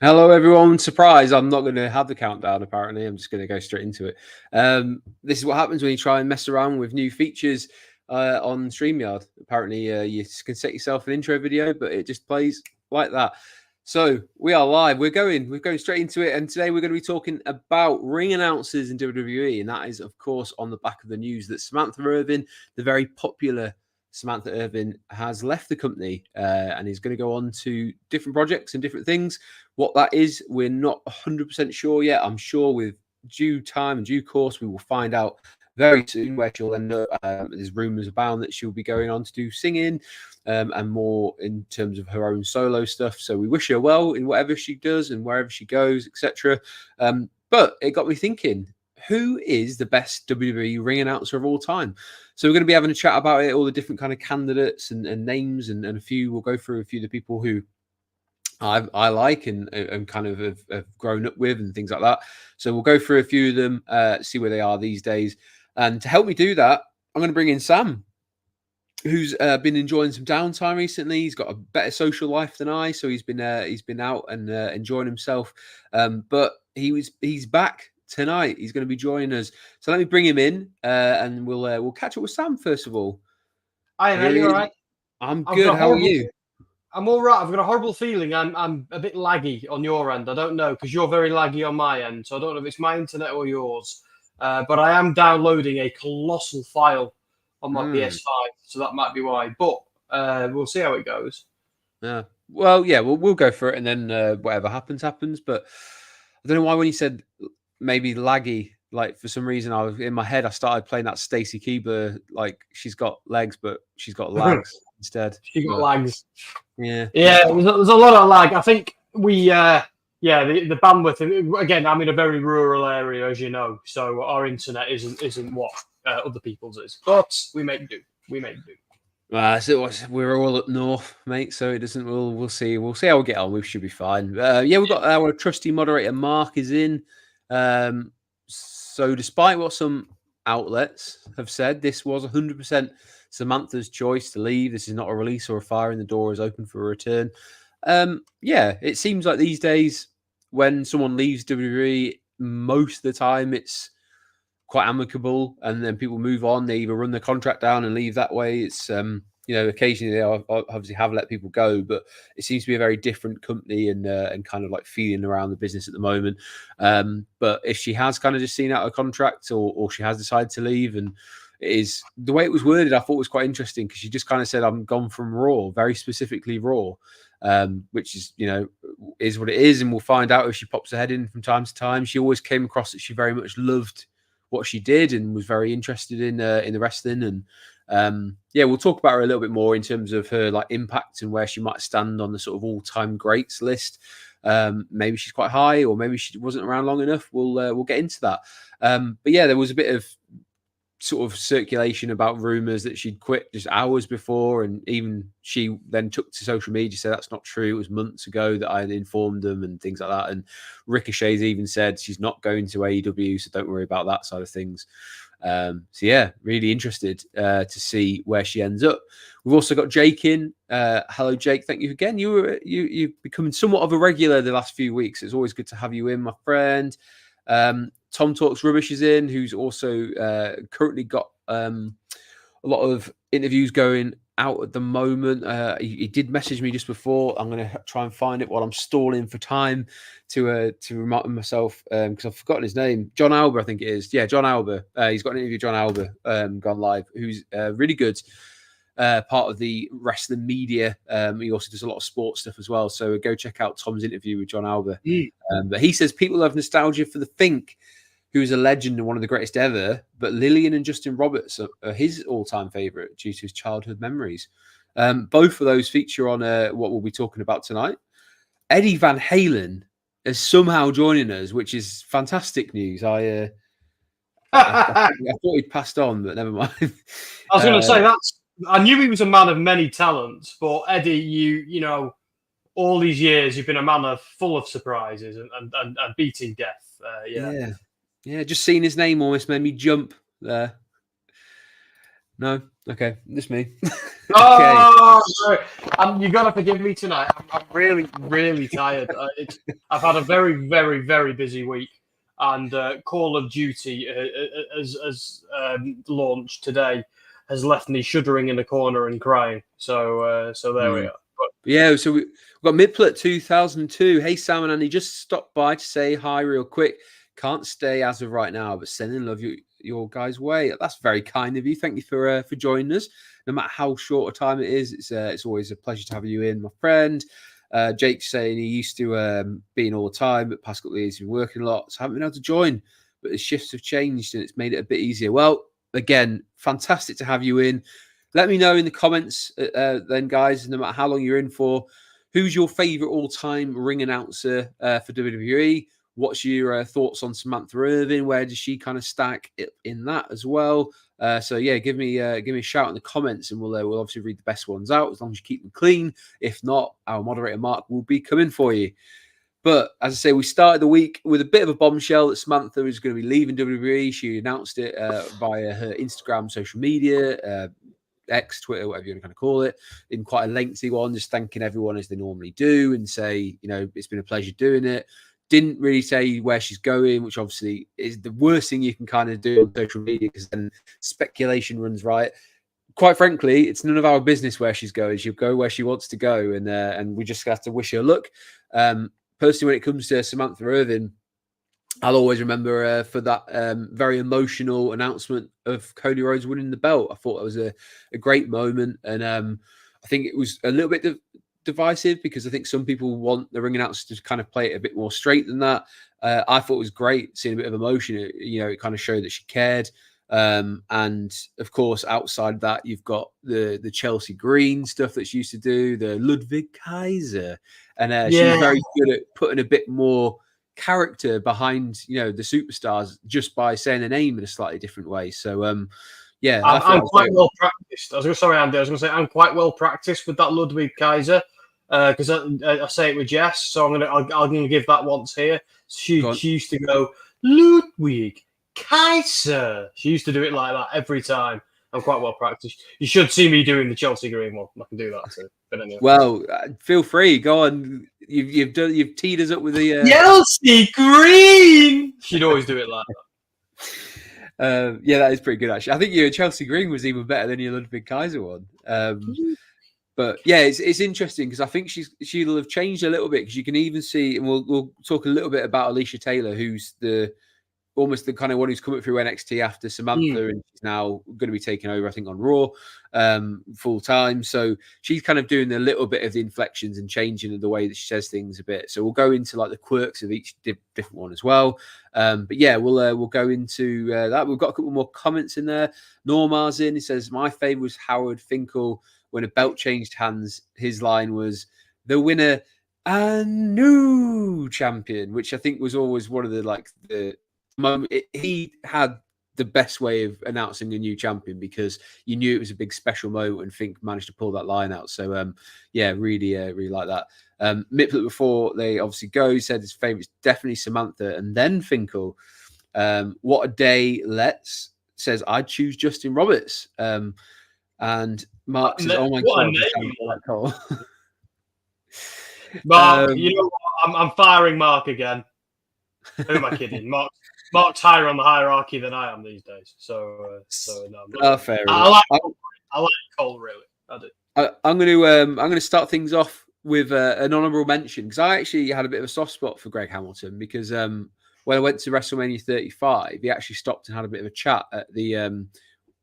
Hello, everyone. Surprise, I'm not going to have the countdown, apparently. I'm just going to go straight into it. This is what happens when you try and mess around with new features on StreamYard. Apparently, you can set yourself an intro video, but it just plays like that. So we are live. We're going straight into it. And today we're going to be talking about ring announcers in WWE. And that is, of course, on the back of the news that Samantha Irvin, the very popular Samantha Irvin, has left the company and is going to go on to different projects and different things. What that is, we're not 100% sure yet. I'm sure with due time and due course, we will find out very soon where she'll end up. There's rumours abound that she'll be going on to do singing and more in terms of her own solo stuff. So we wish her well in whatever she does and wherever she goes, etc. But it got me thinking, who is the best WWE ring announcer of all time? So we're going to be having a chat about it, all the different kind of candidates and names, and a few. We'll go through a few of the people who I like and kind of have grown up with and things like that. So we'll go through a few of them, see where they are these days. And to help me do that, I'm going to bring in Sam, who's been enjoying some downtime recently. He's got a better social life than I, so he's been out and enjoying himself. But he's back tonight. He's going to be joining us. So let me bring him in, and we'll catch up with Sam first of all. Hi, mate. You all right? I'm good. How are you? I'm all right. I've got a horrible feeling I'm a bit laggy on your end. I don't know, because you're very laggy on my end. So I don't know if it's my internet or yours. But I am downloading a colossal file on my PS5, so that might be why. But we'll see how it goes. Yeah. Well, yeah, we'll go for it, and then whatever happens. But I don't know why when you said maybe laggy, like for some reason in my head I started playing that Stacey Keebler, like she's got legs but she's got lags instead. She got lags. Yeah. There's a lot of lag. I think the bandwidth. Again, I'm in a very rural area, as you know, so our internet isn't what other people's is, but we make do. So we're all up north, mate. So it doesn't. We'll see. We'll see how we get on. We should be fine. We've got our trusty moderator Mark is in. So despite what some outlets have said, this was 100% Samantha's choice to leave. This is not a release or a fire, and the door is open for a return. It seems like these days when someone leaves WWE, most of the time it's quite amicable, and then people move on. They either run the contract down and leave that way. It's occasionally they obviously have let people go, but it seems to be a very different company and kind of like feeling around the business at the moment. But if she has kind of just seen out a contract or she has decided to leave, and it is the way it was worded, I thought was quite interesting, because she just kind of said, "I'm gone from Raw," very specifically Raw, which is is what it is, and we'll find out if she pops her head in from time to time. She always came across that she very much loved what she did and was very interested in the wrestling, and we'll talk about her a little bit more in terms of her like impact and where she might stand on the sort of all-time greats list. Maybe she's quite high, or maybe she wasn't around long enough. We'll get into that. But yeah, there was a bit of sort of circulation about rumors that she'd quit just hours before, and even she then took to social media to say that's not true. It was months ago that I had informed them and things like that. And Ricochet's even said she's not going to AEW, so don't worry about that side of things. Really interested to see where she ends up. We've also got Jake in. Hello, Jake. Thank you again. You've become somewhat of a regular the last few weeks. It's always good to have you in, my friend. Tom Talks Rubbish is in, who's also currently got a lot of interviews going out at the moment. He did message me just before. I'm going to try and find it while I'm stalling for time to remind myself, because I've forgotten his name. John Alba, I think it is. Yeah, John Alba. He's got an interview with John Alba gone live, who's really good. Part of the wrestling media. He also does a lot of sports stuff as well. So go check out Tom's interview with John Alba. But he says people have nostalgia for the Fink, who is a legend and one of the greatest ever, but Lillian and Justin Roberts are his all-time favorite due to his childhood memories. Both of those feature on what we'll be talking about tonight. Eddie Van Halen is somehow joining us, which is fantastic news. I thought he'd passed on, but never mind. I was going to say I knew he was a man of many talents, but Eddie, you know, all these years you've been a man full of surprises and beating death. Yeah, just seeing his name almost made me jump there. No, Okay, this me. Oh, sorry. You got to forgive me tonight. I'm really, really tired. I've had a very, very, very busy week, and Call of Duty has launched today, has left me shuddering in a corner and crying. So there we are. Yeah, so we've got Midplet 2002. Hey, Sam and Andy, just stopped by to say hi real quick. Can't stay as of right now, but sending love your guys' way. That's very kind of you. Thank you for joining us. No matter how short a time it is, it's always a pleasure to have you in, my friend. Jake's saying he used to be in all the time, but past couple of years he's been working a lot, so I haven't been able to join. But the shifts have changed and it's made it a bit easier. Well, again, fantastic to have you in. Let me know in the comments then, guys, no matter how long you're in for, who's your favourite all-time ring announcer for WWE? What's your thoughts on Samantha Irvin? Where does she kind of stack in that as well? So yeah, give me a shout in the comments, and we'll obviously read the best ones out as long as you keep them clean. If not, our moderator Mark will be coming for you. But as I say, we started the week with a bit of a bombshell that Samantha was going to be leaving WWE. She announced it via her Instagram, social media, X, Twitter, whatever you want to kind of call it, in quite a lengthy one, just thanking everyone as they normally do and say, it's been a pleasure doing it. Didn't really say where she's going, which obviously is the worst thing you can kind of do on social media because then speculation runs riot. Quite frankly, it's none of our business where she's going. She'll go where she wants to go, and we just have to wish her luck. Personally, when it comes to Samantha Irvin, I'll always remember for that very emotional announcement of Cody Rhodes winning the belt. I thought it was a great moment, and I think it was a little bit divisive because I think some people want the ring announcer to kind of play it a bit more straight than that. I thought it was great seeing a bit of emotion. It kind of showed that she cared. And of course, outside of that, you've got the Chhhelssea Greeeeen stuff that she used to do, the Ludwig Kaiser, and she was very good at putting a bit more character behind the superstars just by saying the name in a slightly different way. So yeah, I'm quite well practiced. Sorry, Andy. I was going to say I'm quite well practiced with that Ludwig Kaiser because I say it with Jess. So I'm gonna give that once here. She used to go Ludwig Kaiser. She used to do it like that every time. I'm quite well practiced. You should see me doing the Chhhelssea Greeeeen one. I can do that too. But anyway. Well, feel free. Go on. You've teed us up with the Chhhelssea Greeeeen. She'd always do it like that. Yeah, that is pretty good actually. I think your Chhhelssea Greeeeen was even better than your Ludwig Kaiser one. But yeah, it's interesting because I think she'll have changed a little bit because you can even see, and we'll talk a little bit about Alicia Taylor, who's almost the kind of one who's coming through NXT after Samantha, and she's now going to be taking over, I think, on Raw full time. So she's kind of doing a little bit of the inflections and changing the way that she says things a bit. So we'll go into like the quirks of each different one as well. But yeah, we'll go into that. We've got a couple more comments in there. Norma's in. He says, my favorite was Howard Finkel when a belt changed hands. His line was, the winner and new champion, which I think was always one of the moment. He had the best way of announcing a new champion because you knew it was a big special moment, and Fink managed to pull that line out. So yeah, really like that. Miplet, before they obviously go, said his favorite is definitely Samantha and then Finkel. What a day. Let's says I'd choose Justin Roberts. And Mark says, oh my god, Mark, you know what? I'm firing Mark again. Who am I kidding? Mark's higher on the hierarchy than I am these days. So no. Fair I like Cole, really. I do. I'm going to start things off with an honourable mention because I actually had a bit of a soft spot for Greg Hamilton because when I went to WrestleMania 35, he actually stopped and had a bit of a chat at the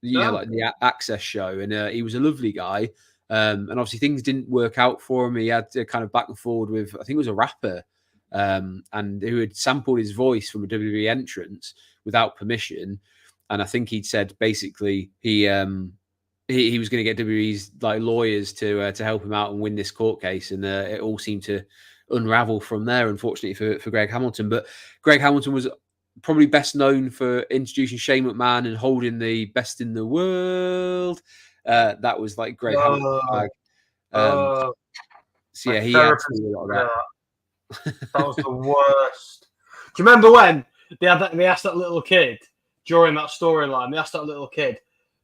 the Access show, and he was a lovely guy. And obviously things didn't work out for him. He had to kind of back and forward with, I think it was a rapper. And who had sampled his voice from a WWE entrance without permission, and I think he'd said basically he was going to get WWE's lawyers to help him out and win this court case, and it all seemed to unravel from there, unfortunately for Greg Hamilton. But Greg Hamilton was probably best known for introducing Shane McMahon and holding the best in the world. That was like Greg Hamilton's bag. So yeah, he had to do a lot of that. That was the worst. Do you remember when they asked that little kid during that storyline? They asked that little kid,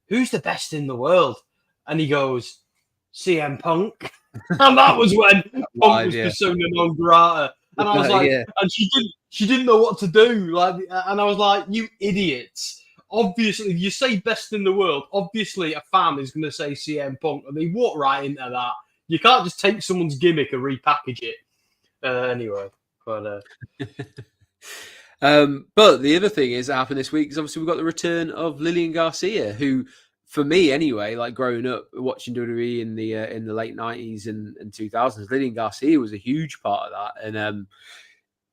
who's the best in the world? And he goes, CM Punk. And that was when Punk was persona non grata. And I was like, and she didn't know what to do. Like, and I was like, you idiots. Obviously, if you say best in the world, obviously a fan is going to say CM Punk. And they walk right into that. You can't just take someone's gimmick and repackage it. Anyway, but... But the other thing is that happened this week is obviously we've got the return of Lillian Garcia, who, for me anyway, like growing up watching WWE in the late 90s and 2000s, Lillian Garcia was a huge part of that. And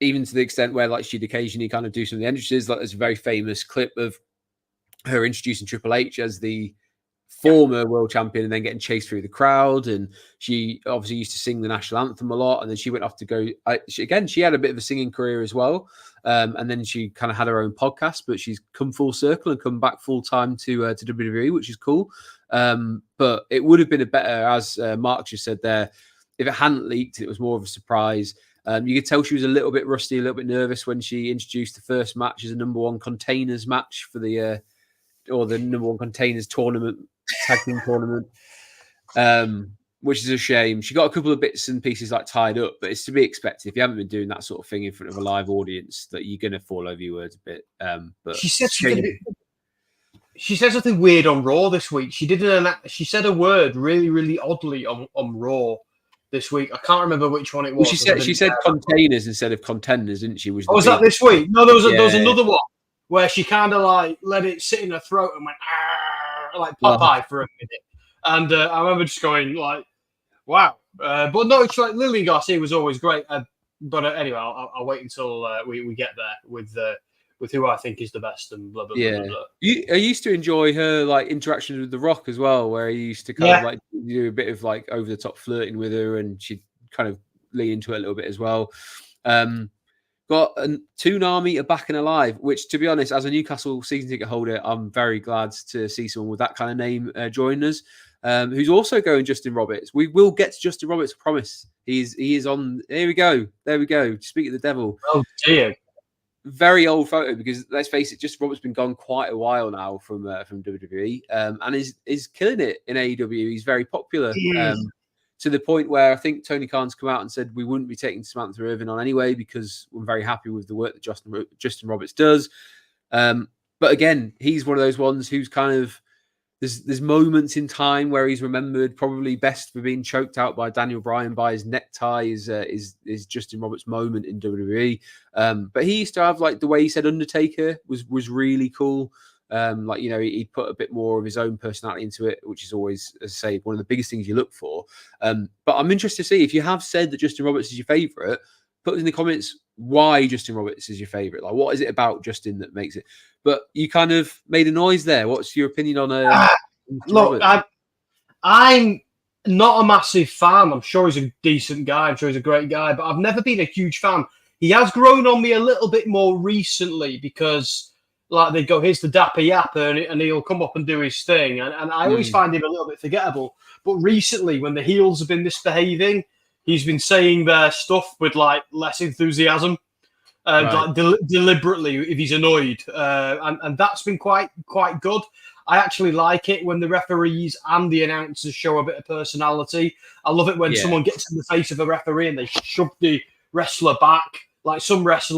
even to the extent where like she'd occasionally kind of do some of the entrances, like there's a very famous clip of her introducing Triple H as the former world champion and then getting chased through the crowd. And she obviously used to sing the national anthem a lot. And then she went off to go, she had a bit of a singing career as well. And then she kind of had her own podcast, but she's come full circle and come back full time to WWE, which is cool. But it would have been a better, as Mark just said there, if it hadn't leaked, it was more of a surprise. You could tell she was a little bit rusty, a little bit nervous when she introduced the first match as a number one containers match for the number one containers tournament, tag team tournament, which is a shame. She got a couple of bits and pieces like tied up, but it's to be expected. If you haven't been doing that sort of thing in front of a live audience, that you're going to fall over your words a bit. But she said something weird on Raw this week. She said a word really, really oddly on Raw this week. I can't remember which one it was. Well, she said containers instead of contenders, didn't she? Was that this week? No, there was another one where she kind of like let it sit in her throat and went like Popeye for a minute. And I remember just going like, wow. But no, it's like Lillian Garcia was always great. But anyway, I'll wait until we get there with who I think is the best and blah, blah, blah, blah, blah. I used to enjoy her like interactions with The Rock as well, where he used to kind of like do a bit of like over the top flirting with her and she'd kind of lean into it a little bit as well. Got Toonami are back and alive, which, to be honest, as a Newcastle season ticket holder, I'm very glad to see someone with that kind of name join us. Who's also going Justin Roberts. We will get to Justin Roberts, I promise. He is on. There we go. Speak of the devil. Oh dear. Very old photo because let's face it, Justin Roberts has been gone quite a while now from WWE, and is killing it in AEW. He's very popular. To the point where I think Tony Khan's come out and said we wouldn't be taking Samantha Irvin on anyway because we're very happy with the work that Justin Roberts does. But again, he's one of those ones who's kind of there's moments in time where he's remembered probably best for being choked out by Daniel Bryan by his necktie is Justin Roberts' moment in WWE. But he used to have like the way he said Undertaker was really cool. Like, you know, he put a bit more of his own personality into it, which is always, as I say, one of the biggest things you look for. But I'm interested to see if you have said that Justin Roberts is your favourite, put in the comments why Justin Roberts is your favourite. Like, what is it about Justin that makes it? But you kind of made a noise there. What's your opinion on look, I'm not a massive fan. I'm sure he's a decent guy. I'm sure he's a great guy, but I've never been a huge fan. He has grown on me a little bit more recently because like they go, here's the Dapper Yapper, and he'll come up and do his thing. And I always find him a little bit forgettable. But recently, when the heels have been misbehaving, he's been saying their stuff with like less enthusiasm, like deliberately if he's annoyed. And that's been quite good. I actually like it when the referees and the announcers show a bit of personality. I love it when someone gets in the face of a referee and they shove the wrestler back. Like some refs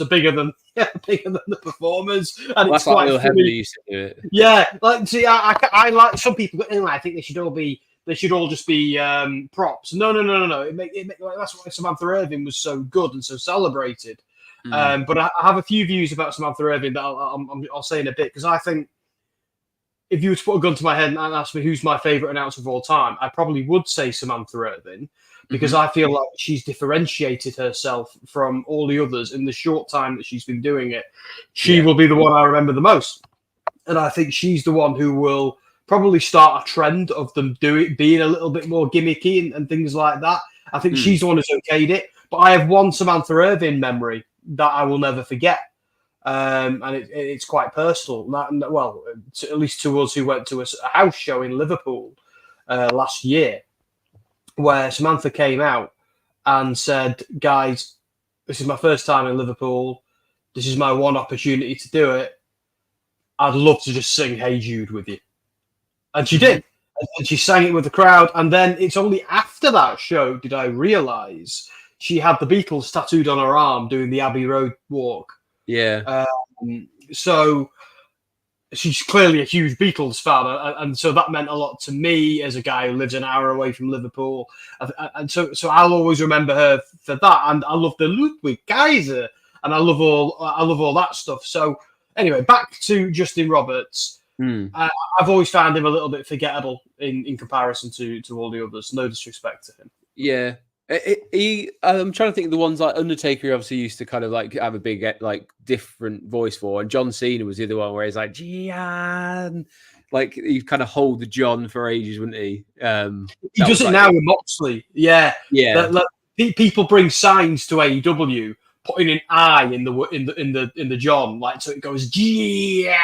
are bigger than the performers, and that's it's quite like heavily used to do it. Yeah, like see, I like some people. I think they should all just be props. No. That's why Samantha Irvin was so good and so celebrated. But I have a few views about Samantha Irvin that I'll say in a bit because I think if you were to put a gun to my head and ask me who's my favorite announcer of all time, I probably would say Samantha Irvin. Because I feel like she's differentiated herself from all the others in the short time that she's been doing it. She will be the one I remember the most. And I think she's the one who will probably start a trend of them being a little bit more gimmicky and things like that. I think she's the one who's okayed it. But I have one Samantha Irvin memory that I will never forget. And it's quite personal. At least to us who went to a house show in Liverpool last year, where Samantha came out and said, guys, this is my first time in Liverpool. This is my one opportunity to do it. I'd love to just sing Hey Jude with you. And she did. And she sang it with the crowd. And then it's only after that show did I realise she had the Beatles tattooed on her arm doing the Abbey Road walk. Yeah. So she's clearly a huge Beatles fan. And so that meant a lot to me as a guy who lives an hour away from Liverpool. And so I'll always remember her for that. And I love the Ludwig Kaiser. And I love all that stuff. So anyway, back to Justin Roberts. I've always found him a little bit forgettable in comparison to all the others. No disrespect to him. Yeah. I'm trying to think of the ones like Undertaker obviously used to kind of like have a big like different voice for, and John Cena was the other one where he's like Gian, like he'd kind of hold the John for ages, wouldn't he? He does it now with Moxley. Yeah. People bring signs to AEW putting an I in the John, like so it goes Gian.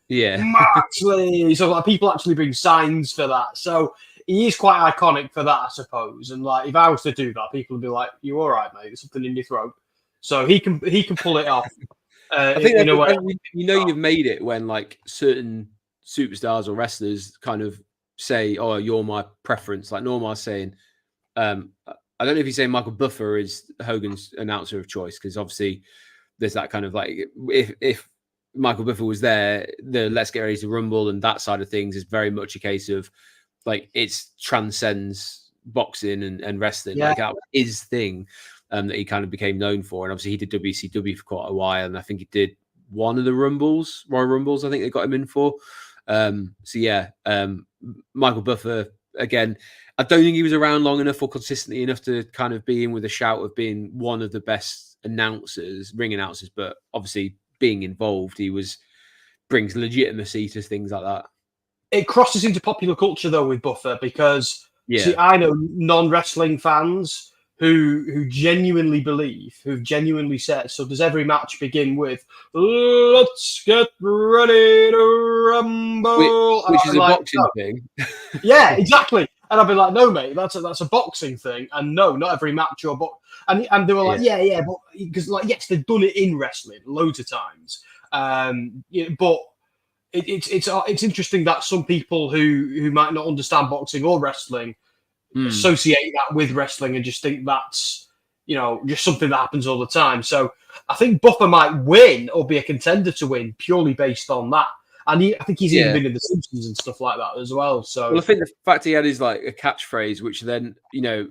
Yeah. Moxley. So like people actually bring signs for that. So he is quite iconic for that, I suppose. And like if I was to do that, people would be like, "You all right, mate? There's something in your throat." So he can pull it off. I think you've made it when like certain superstars or wrestlers kind of say, "Oh, you're my preference." Like Norma saying, I don't know if he's saying Michael Buffer is Hogan's announcer of choice, because obviously there's that kind of like if Michael Buffer was there, the Let's Get Ready to Rumble and that side of things is very much a case of like it's transcends boxing and wrestling. Yeah. Like that was his thing that he kind of became known for. And obviously he did WCW for quite a while, and I think he did one of the Royal Rumbles, I think they got him in for. Michael Buffer, again, I don't think he was around long enough or consistently enough to kind of be in with a shout of being one of the best ring announcers, but obviously being involved, brings legitimacy to things like that. It crosses into popular culture though with Buffer, because see, I know non-wrestling fans who genuinely believe, who've genuinely said, so does every match begin with "Let's get ready to rumble," which is a boxing thing. Yeah, exactly. And I'd be like, "No, mate, that's a boxing thing." And no, not every match or and they were like, yeah, but because like yes, they've done it in wrestling loads of times. But it's interesting that some people who might not understand boxing or wrestling associate that with wrestling and just think that's just something that happens all the time. So I think Buffer might win or be a contender to win purely based on that. And I think he's even been in The Simpsons and stuff like that as well. So I think the fact he had is like a catchphrase, which then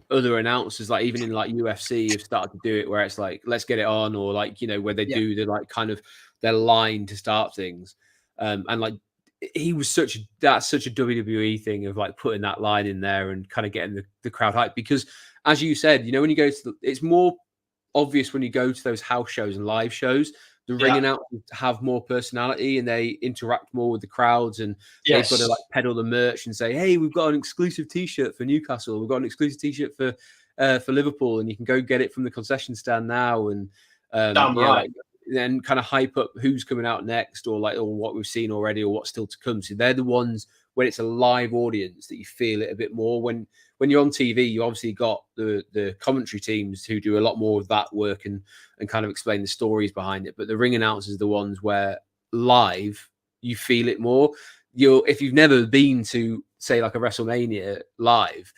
other announcers, like even in like UFC, have started to do it, where it's like "Let's get it on," or like where they do the like kind of their line to start things. And like he was such a WWE thing of like putting that line in there and kind of getting the crowd hyped, because as you said, when you go to it's more obvious when you go to those house shows and live shows, the ring announcers have more personality and they interact more with the crowds, and they've got to like peddle the merch and say, "Hey, we've got an exclusive T-shirt for Newcastle. We've got an exclusive T-shirt for Liverpool, and you can go get it from the concession stand now." And then kind of hype up who's coming out next, or what we've seen already, or what's still to come. So they're the ones when it's a live audience that you feel it a bit more. When you're on TV, you obviously got the commentary teams who do a lot more of that work and kind of explain the stories behind it. But the ring announcers are the ones where live you feel it more. If you've never been to say like a WrestleMania live,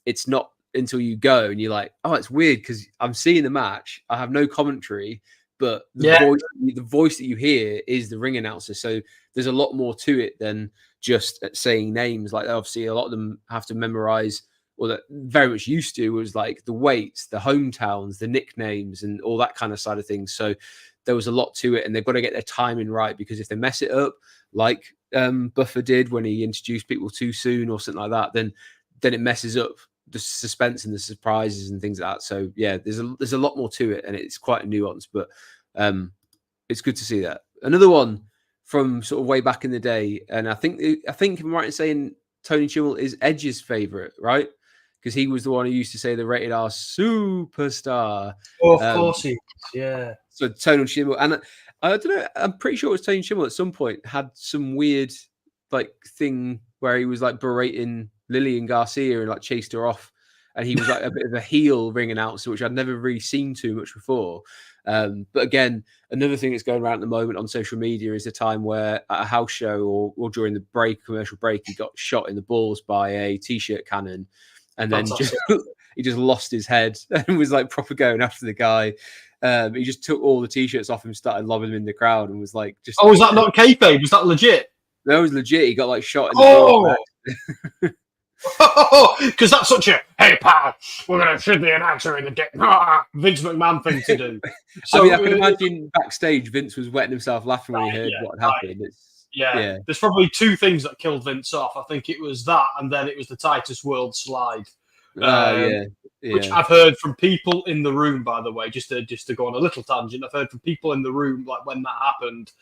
it's not until you go and you're like, oh, it's weird because I'm seeing the match, I have no commentary, but the voice that you hear is the ring announcer. So there's a lot more to it than just saying names. Like obviously a lot of them have to memorize, or that very much used to, was like the weights, the hometowns, the nicknames, and all that kind of side of things. So there was a lot to it, and they've got to get their timing right, because if they mess it up, like Buffer did when he introduced people too soon or something like that, then it messes up the suspense and the surprises and things like that. So yeah, there's a lot more to it, and it's quite a nuance, but it's good to see that. Another one from sort of way back in the day, and I think I'm right in saying Tony Chhillsea is Edge's favorite, right? Because he was the one who used to say the rated R superstar. Oh, of course he is, yeah. So Tony Chhillsea, and I don't know, I'm pretty sure it was Tony Chhillsea at some point had some weird like thing where he was like berating Lillian Garcia and like chased her off and he was like a bit of a heel ring announcer, which I'd never really seen too much before. But again, another thing that's going around at the moment on social media is the time where at a house show or during the commercial break, he got shot in the balls by a t-shirt cannon, and then he just lost his head and was like proper going after the guy. He just took all the t-shirts off him, started lobbing them in the crowd, and was like, "Just." Oh, was that not kayfabe? Was that legit? That was legit. He got like shot in the balls. Because that's such a hey pal, we're gonna shoot the announcer in the dick. Vince McMahon thing to do. So I mean, I can imagine backstage Vince was wetting himself laughing when he heard what had happened. Yeah, there's probably two things that killed Vince off. I think it was that, and then it was the Titus World slide. Which I've heard from people in the room, by the way, just to go on a little tangent. I've heard from people in the room, like when that happened,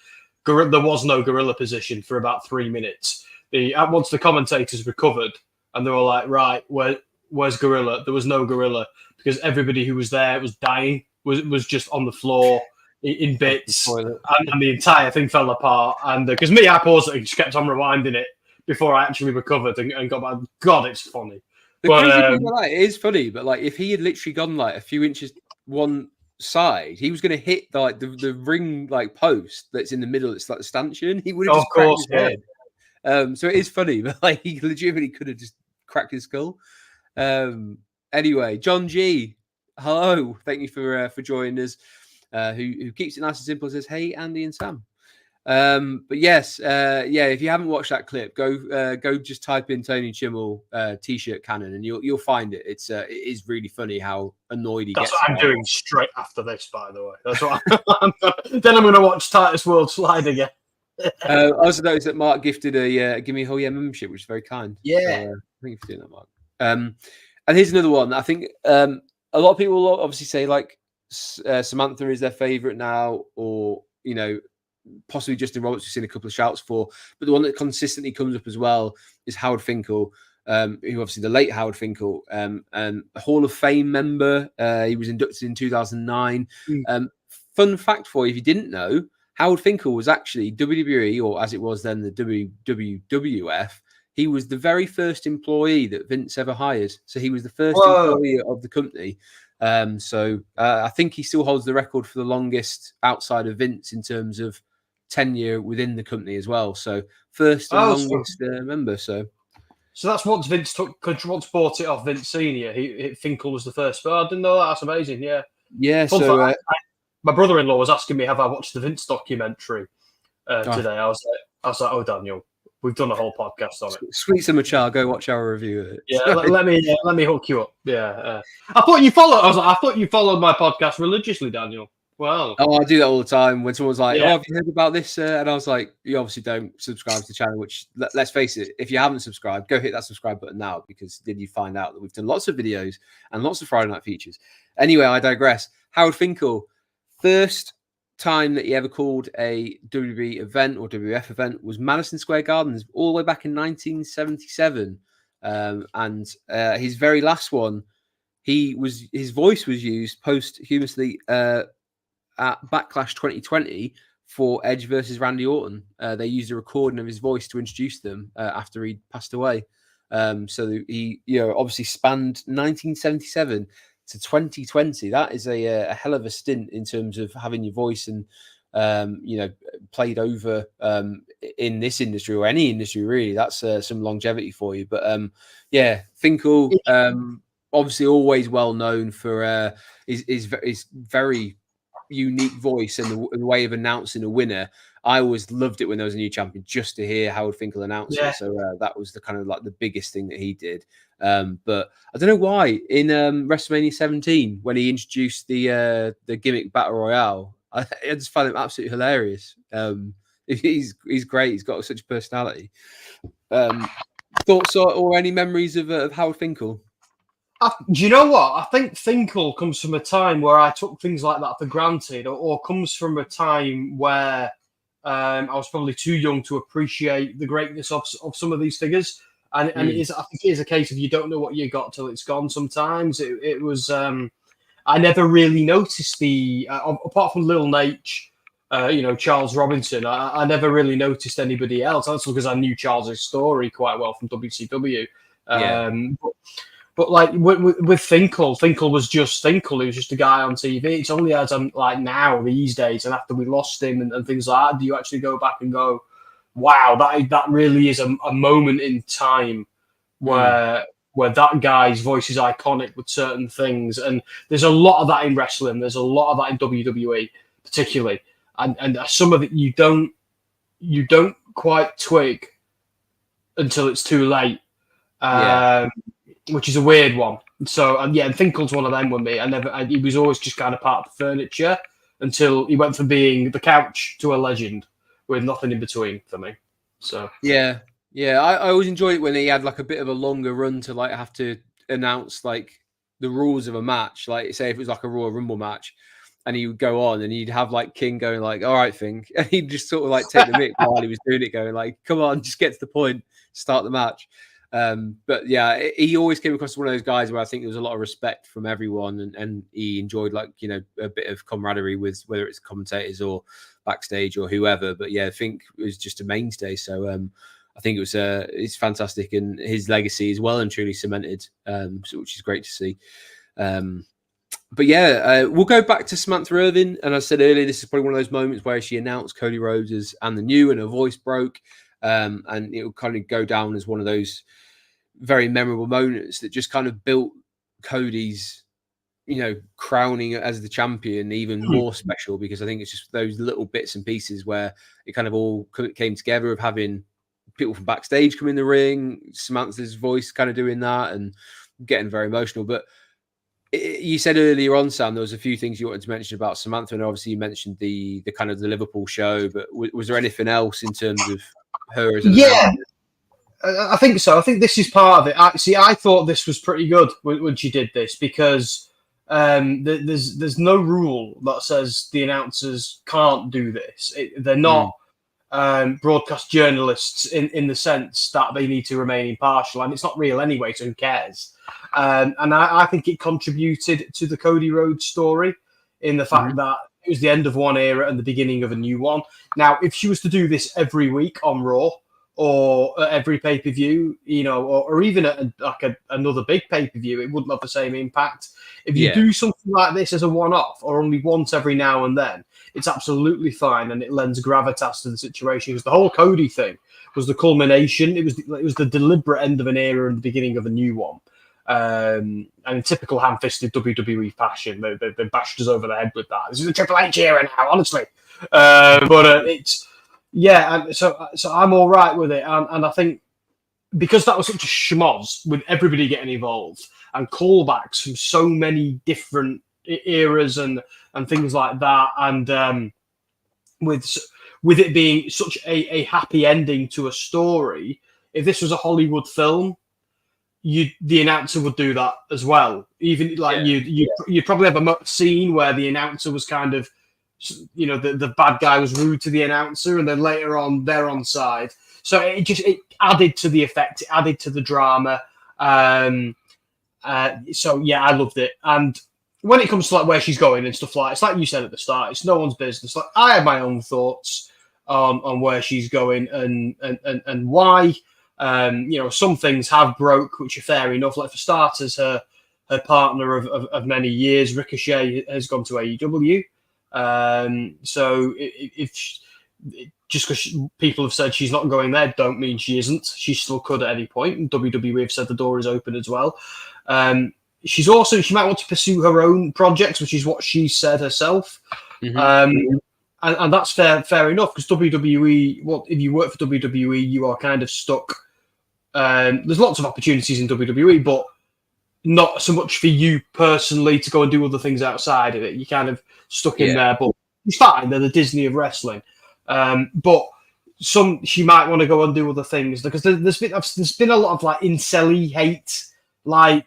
there was no gorilla position for about 3 minutes. Once the commentators recovered, and they were like, right, where's gorilla? There was no gorilla because everybody who was there was dying, was just on the floor in bits, and the entire thing fell apart. And because I paused it and just kept on rewinding it before I actually recovered and got back. God, it's funny. It is funny, but like if he had literally gone like a few inches one side, he was going to hit like the ring like post that's in the middle. It's like the stanchion. He would have just cracked his head. So it is funny, but like he legitimately could have just cracked his skull. Anyway, John G, hello, thank you for joining us. Who keeps it nice and simple, says, "Hey, Andy and Sam." But yes, if you haven't watched that clip, go just type in Tony Chhell t-shirt cannon and you'll find it. It is really funny how annoyed he gets. That's what I'm doing straight after this, by the way. That's what then I'm going to watch Titus World slide again. I also noticed that Mark gifted a Gimme a Hell Yeah membership, which is very kind. Yeah. Thank you for doing that, Mark. And here's another one. I think a lot of people will obviously say like Samantha is their favorite now, or possibly Justin Roberts, we've seen a couple of shouts for, but the one that consistently comes up as well is Howard Finkel, who obviously the late Howard Finkel, and a Hall of Fame member. He was inducted in 2009. Fun fact for you, if you didn't know, Howard Finkel was actually WWE, or as it was then the WWF. He was the very first employee that Vince ever hired. So he was the first employee of the company. So I think he still holds the record for the longest outside of Vince in terms of tenure within the company as well. So first and longest member. So that's once Vince once bought it off Vince Senior. Finkel was the first. But I didn't know that. That's amazing. Yeah. Yeah. My brother-in-law was asking me, have I watched the Vince documentary today? I was like, oh, Daniel, we've done a whole podcast on it. Sweet summer child, go watch our review of it. Yeah, let me hook you up. Yeah. I thought you followed. I thought you followed my podcast religiously, Daniel. Well, I do that all the time when someone's like, "Oh, have you heard about this?" And I was like, "You obviously don't subscribe to the channel." Which, let's face it, if you haven't subscribed, go hit that subscribe button now, because then you find out that we've done lots of videos and lots of Friday night features. Anyway, I digress. Howard Finkel, first time that he ever called a WWE event or WWF event was Madison Square Gardens, all the way back in 1977, and his very last one, his voice was used posthumously at Backlash 2020 for Edge versus Randy Orton. They used a recording of his voice to introduce them after he passed away. So he, obviously spanned 1977 to 2020. That is a hell of a stint in terms of having your voice and played over in this industry or any industry really. That's some longevity for you. But Finkel, obviously always well known for his very unique voice and the way of announcing a winner. I always loved it when there was a new champion just to hear Howard Finkel announce it. So that was the kind of like the biggest thing that he did. But I don't know why in WrestleMania 17 when he introduced the gimmick battle royale, I just find him absolutely hilarious. He's great. He's got such a personality. Thoughts or any memories of Howard Finkel? Do you know what? I think Finkel comes from a time where I took things like that for granted, or comes from a time where I was probably too young to appreciate the greatness of some of these figures. And I think it is a case of you don't know what you got till it's gone. Sometimes it was. I never really noticed apart from Lil Nate, Charles Robinson. I never really noticed anybody else. That's because I knew Charles's story quite well from WCW. But like with Finkel was just Finkel. He was just a guy on TV. It's only as I'm like now these days, and after we lost him and things like that, do you actually go back and go, wow, that really is a moment in time where that guy's voice is iconic with certain things. And there's a lot of that in wrestling. There's a lot of that in WWE, particularly, and some of it you don't quite twig until it's too late. Which is a weird one. So, and Finkel's one of them with me. He was always just kind of part of the furniture until he went from being the couch to a legend with nothing in between for me. So, yeah. I always enjoyed it when he had like a bit of a longer run to like have to announce like the rules of a match. Like, say if it was like a Royal Rumble match, and he would go on and he'd have like King going like, all right, Fink. And he'd just sort of like take the mic while he was doing it, going like, come on, just get to the point, start the match. But yeah, he always came across as one of those guys where I think there was a lot of respect from everyone, and he enjoyed like, you know, a bit of camaraderie with whether it's commentators or backstage or whoever. But yeah, I think it was just a mainstay. So I think it's fantastic, and his legacy is well and truly cemented, which is great to see. But yeah, we'll go back to Samantha Irvin. And I said earlier, this is probably one of those moments where she announced Cody Rhodes as and the new, and her voice broke. And it will kind of go down as one of those very memorable moments that just kind of built Cody's, you know, crowning as the champion even more special, because I think it's just those little bits and pieces where it kind of all came together, of having people from backstage come in the ring, Samantha's voice kind of doing that and getting very emotional. But you said earlier on, Sam, there was a few things you wanted to mention about Samantha, and obviously you mentioned the kind of the Liverpool show, but was there anything else in terms of her as I think so. I think this is part of it. I thought this was pretty good when she did this, because there's no rule that says the announcers can't do this. They're not broadcast journalists in the sense that they need to remain impartial, and it's not real anyway, so who cares? And I think it contributed to the Cody Rhodes story in the fact that it was the end of one era and the beginning of a new one. Now, if she was to do this every week on Raw or at every pay-per-view, you know, or even at another big pay-per-view, it wouldn't have the same impact. If you do something like this as a one-off or only once every now and then, it's absolutely fine, and it lends gravitas to the situation, because the whole Cody thing was the culmination. It was the deliberate end of an era and the beginning of a new one. And in typical ham-fisted WWE fashion, they bashed us over the head with that. This is a Triple H era now, honestly. And so I'm all right with it, and I think because that was such a schmoz with everybody getting involved and callbacks from so many different eras and things like that, and with it being such a happy ending to a story, if this was a Hollywood film, the announcer would do that as well. Even like you'd probably have a scene where the announcer was kind of, you know, the bad guy was rude to the announcer, and then later on they're on side. So it added to the effect, it added to the drama. So yeah, I loved it. And when it comes to like where she's going and stuff like, it's like you said at the start, it's no one's business. Like, I have my own thoughts on where she's going and why. You know, some things have broke, which are fair enough. Like, for starters, her partner of many years, Ricochet, has gone to AEW. So just because people have said she's not going there, don't mean she isn't. She still could at any point. And WWE have said the door is open as well. She might want to pursue her own projects, which is what she said herself. And that's fair enough, because WWE, if you work for WWE, you are kind of stuck. There's lots of opportunities in WWE, but not so much for you personally to go and do other things outside of it. You're kind of stuck in there, but it's fine. They're the Disney of wrestling. But she might want to go and do other things, because there's been a lot of like incel hate. Like,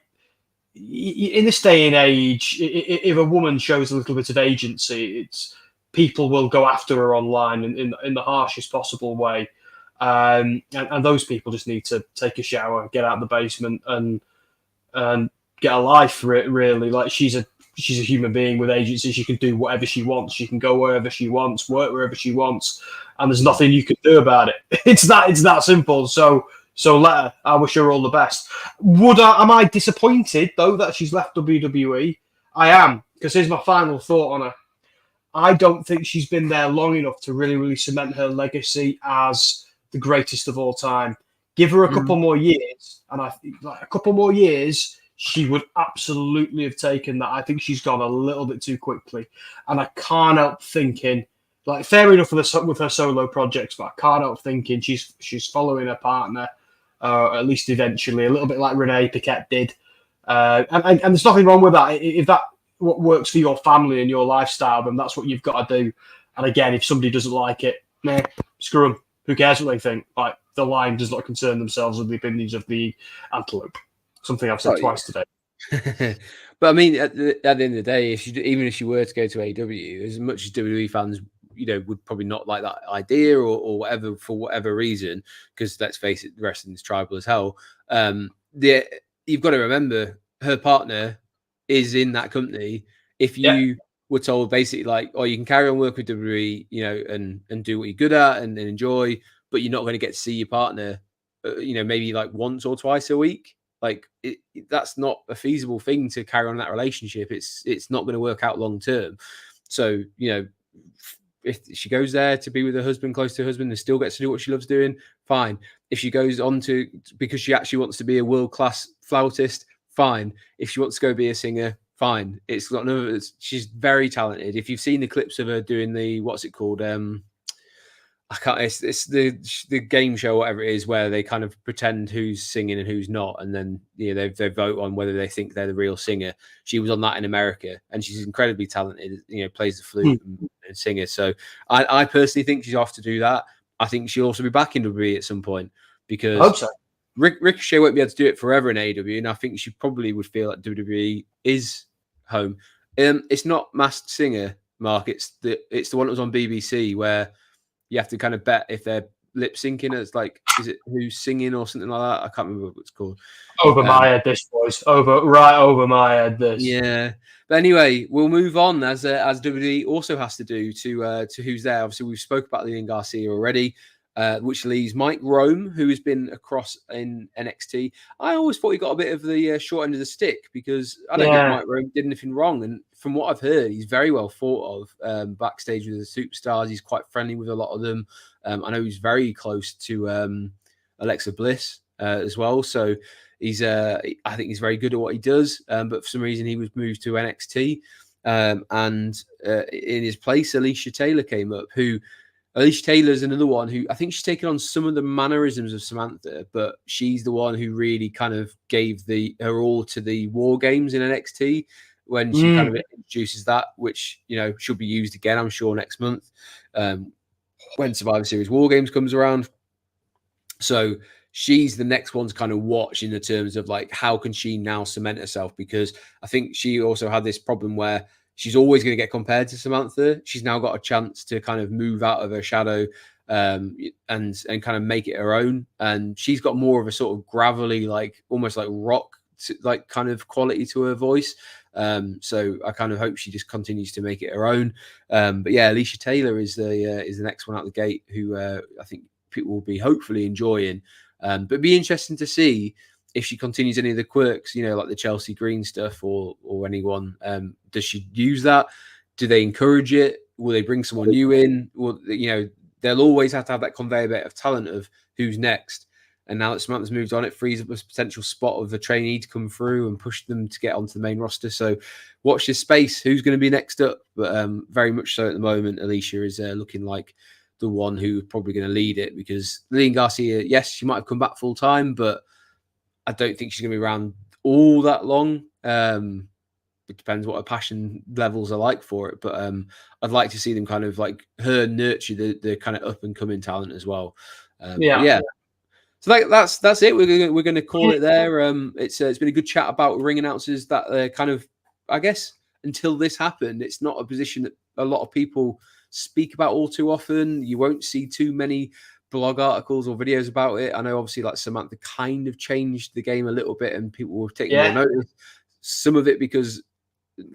in this day and age, if a woman shows a little bit of agency, people will go after her online in the harshest possible way. And those people just need to take a shower, get out of the basement, and get a life for it. Really, like, she's a human being with agency. She can do whatever she wants. She can go wherever she wants, work wherever she wants, and there's nothing you can do about it. It's that simple. So So let her. I wish her all the best. Am I disappointed though that she's left WWE? I am, because here's my final thought on her. I don't think she's been there long enough to really, really cement her legacy as the greatest of all time. Give her a couple more years, and I think like a couple more years, she would absolutely have taken that. I think she's gone a little bit too quickly, and I can't help thinking, like, fair enough with her solo projects, but I can't help thinking she's following her partner, at least eventually, a little bit like Renee Paquette did. And there's nothing wrong with that. If that what works for your family and your lifestyle, then that's what you've got to do. And again, if somebody doesn't like it, screw them. Who cares what they think? Like, the lion does not concern themselves with the opinions of the antelope. Something I've said twice today. But I mean, at the end of the day, even if she were to go to AEW, as much as WWE fans, would probably not like that idea or whatever for whatever reason, because let's face it, wrestling's tribal as hell. You've got to remember her partner is in that company. If you were told basically like, oh, you can carry on work with WWE, and do what you're good at and enjoy, but you're not going to get to see your partner, maybe like once or twice a week. Like that's not a feasible thing to carry on that relationship. It's not going to work out long term. So, if she goes there to be with her husband, close to her husband, and still gets to do what she loves doing, fine. If she goes on because she actually wants to be a world-class flautist, fine. If she wants to go be a singer, fine. It's got none of. She's very talented. If you've seen the clips of her doing the what's it called? I can't. It's the game show, whatever it is, where they kind of pretend who's singing and who's not, and then they vote on whether they think they're the real singer. She was on that in America, and she's incredibly talented. Plays the flute and singer. So I personally think she's off to do that. I think she'll also be back in WWE at some point because I hope so. Ricochet won't be able to do it forever in AEW, and I think she probably would feel like WWE is home. It's not Masked Singer, Mark. It's the one that was on BBC where you have to kind of bet if they're lip syncing. It's like, is it who's singing or something like that? I can't remember what it's called. Over my head, this boys. Right over my head, this. Yeah. But anyway, we'll move on as WWE also has to do to who's there. Obviously, we've spoke about Lillian Garcia already, which leaves Mike Rome, who has been across in NXT. I always thought he got a bit of the short end of the stick because I don't think Mike Rome did anything wrong. And from what I've heard, he's very well thought of backstage with the superstars. He's quite friendly with a lot of them. I know he's very close to Alexa Bliss as well. So I think he's very good at what he does. But for some reason, he was moved to NXT. And in his place, Alicia Taylor came up, Alicia Taylor is another one who I think she's taken on some of the mannerisms of Samantha, but she's the one who really kind of gave her all to the War Games in NXT when she kind of introduces that, which, should be used again, I'm sure, next month when Survivor Series War Games comes around. So she's the next one to kind of watch in the terms of like, how can she now cement herself? Because I think she also had this problem where she's always going to get compared to Samantha. She's now got a chance to kind of move out of her shadow and kind of make it her own. And she's got more of a sort of gravelly, like almost like rock, like kind of quality to her voice. So I kind of hope she just continues to make it her own. But yeah, Alicia Taylor is the next one out the gate who I think people will be hopefully enjoying. But it'd be interesting to see if she continues any of the quirks, like the Chhelsea Greeeeen stuff or anyone. Does she use that? Do they encourage it? Will they bring someone new in? Well, they'll always have to have that conveyor belt of talent of who's next. And now that Samantha's moved on, it frees up a potential spot of the trainee to come through and push them to get onto the main roster. So watch this space. Who's going to be next up? But very much so at the moment, Alicia is looking like the one who's probably going to lead it because Lillian Garcia, yes, she might have come back full time, but I don't think she's going to be around all that long. It depends what her passion levels are like for it. But I'd like to see them kind of like her nurture the kind of up and coming talent as well. Yeah. So that's it. We're going to call it there. It's been a good chat about ring announcers that kind of, I guess, until this happened, it's not a position that a lot of people speak about all too often. You won't see too many blog articles or videos about it. I know obviously like Samantha kind of changed the game a little bit and people were taking more notice. Some of it because,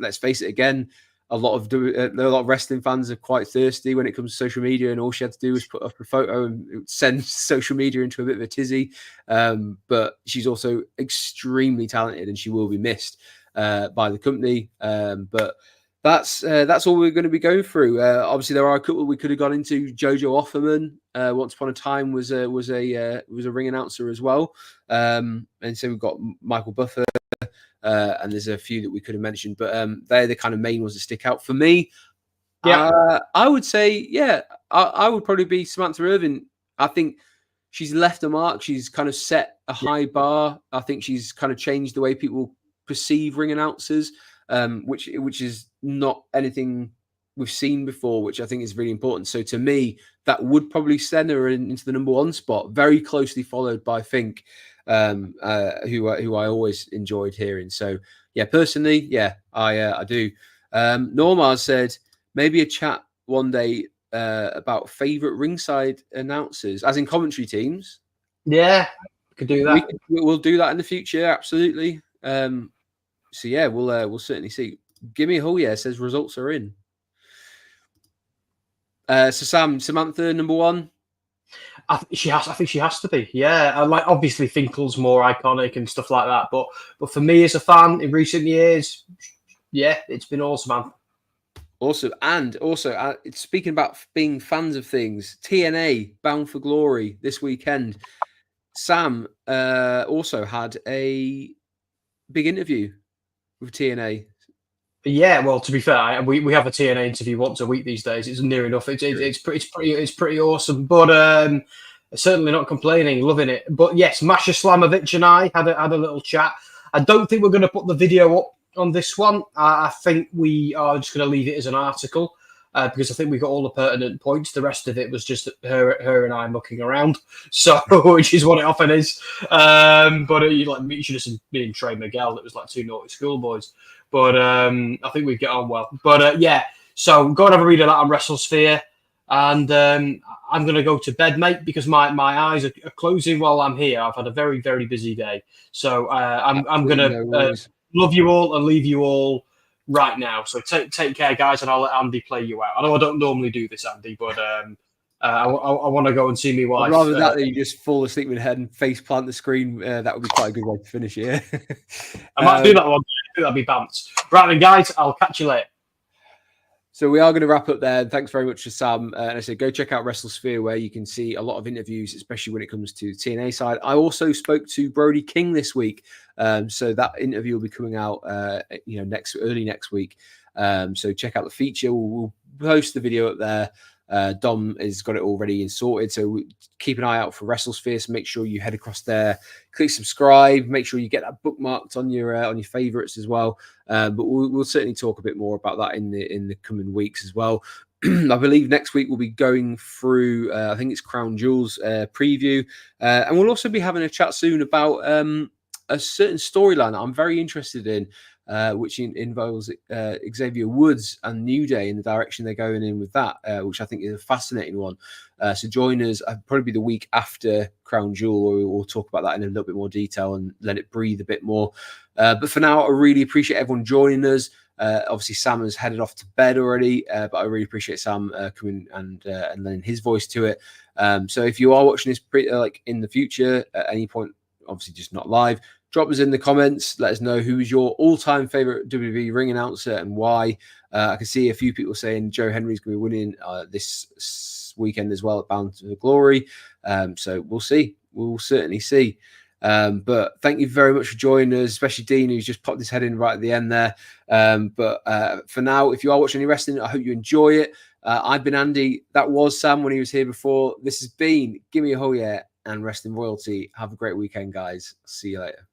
let's face it again, a lot of wrestling fans are quite thirsty when it comes to social media, and all she had to do was put up a photo and it would send social media into a bit of a tizzy. But she's also extremely talented, and she will be missed by the company. But that's all we're going to be going through. Obviously, there are a couple we could have gone into. Jojo Offerman, once upon a time, was a ring announcer as well. And so we've got Michael Buffer. And there's a few that we could have mentioned, but they're the kind of main ones that stick out for me. Yeah, I would say, I would probably be Samantha Irvin. I think she's left a mark. She's kind of set a high bar. I think she's kind of changed the way people perceive ring announcers, which is not anything we've seen before, which I think is really important. So to me, that would probably send her into the number one spot, very closely followed by Fink. Who I always enjoyed hearing. So yeah, personally, I do. Norma said maybe a chat one day about favorite ringside announcers, as in commentary teams. Yeah, we could do that. We'll do that in the future, absolutely. So yeah, we'll certainly see. Gimme a hole, yeah, says results are in. So Samantha, number one. I think she has to be. Yeah, like obviously Finkel's more iconic and stuff like that, but for me as a fan in recent years, yeah, it's been awesome, man. Awesome. And also, speaking about being fans of things, TNA Bound for Glory this weekend. Sam also had a big interview with TNA. Yeah, well, to be fair, we have a TNA interview once a week these days. It's near enough. It's pretty awesome. But certainly not complaining, loving it. But yes, Masha Slamovich and I had a little chat. I don't think we're going to put the video up on this one. I think we are just going to leave it as an article because I think we got all the pertinent points. The rest of it was just her and I mucking around, so which is what it often is. But you should have seen me and Trey Miguel. It was like two naughty schoolboys. But I think we get on well. But yeah, so go and have a read of that on WrestleSphere. And I'm going to go to bed, mate, because my eyes are closing while I'm here. I've had a very, very busy day. So I'm going to love you all and leave you all right now. So take care, guys, and I'll let Andy play you out. I know I don't normally do this, Andy, but I want to go and see me wife. I'd rather that than you just fall asleep with your head and face plant the screen. That would be quite a good way to finish it. I might do that one. That'd be bants. Right then, guys, I'll catch you later. So we are going to wrap up there. Thanks very much to Sam. And I said, go check out WrestleSphere, where you can see a lot of interviews, especially when it comes to the TNA side. I also spoke to Brody King this week. So that interview will be coming out, early next week. So check out the feature. We'll post the video up there. Dom has got it all ready and sorted, so keep an eye out for WrestleSphere. So make sure you head across there, click subscribe, make sure you get that bookmarked on your favorites as well. But we'll certainly talk a bit more about that in the coming weeks as well. I believe next week we'll be going through I think it's Crown Jewels preview, and we'll also be having a chat soon about a certain storyline that I'm very interested in, which involves Xavier Woods and New Day in the direction they're going in with that, which I think is a fascinating one. So join us probably the week after Crown Jewel, where we'll talk about that in a little bit more detail and let it breathe a bit more. But for now, I really appreciate everyone joining us. Obviously, Sam has headed off to bed already, but I really appreciate Sam coming and lending his voice to it. So if you are watching this in the future at any point, obviously just not live, drop us in the comments. Let us know who is your all-time favorite WWE ring announcer and why. I can see a few people saying Joe Henry's going to be winning this weekend as well at Bound for Glory. So we'll see. We'll certainly see. But thank you very much for joining us, especially Dean, who's just popped his head in right at the end there. But for now, if you are watching any wrestling, I hope you enjoy it. I've been Andy. That was Sam when he was here before. This has been Gimme a Hole Yeah and Wrestling Royalty. Have a great weekend, guys. See you later.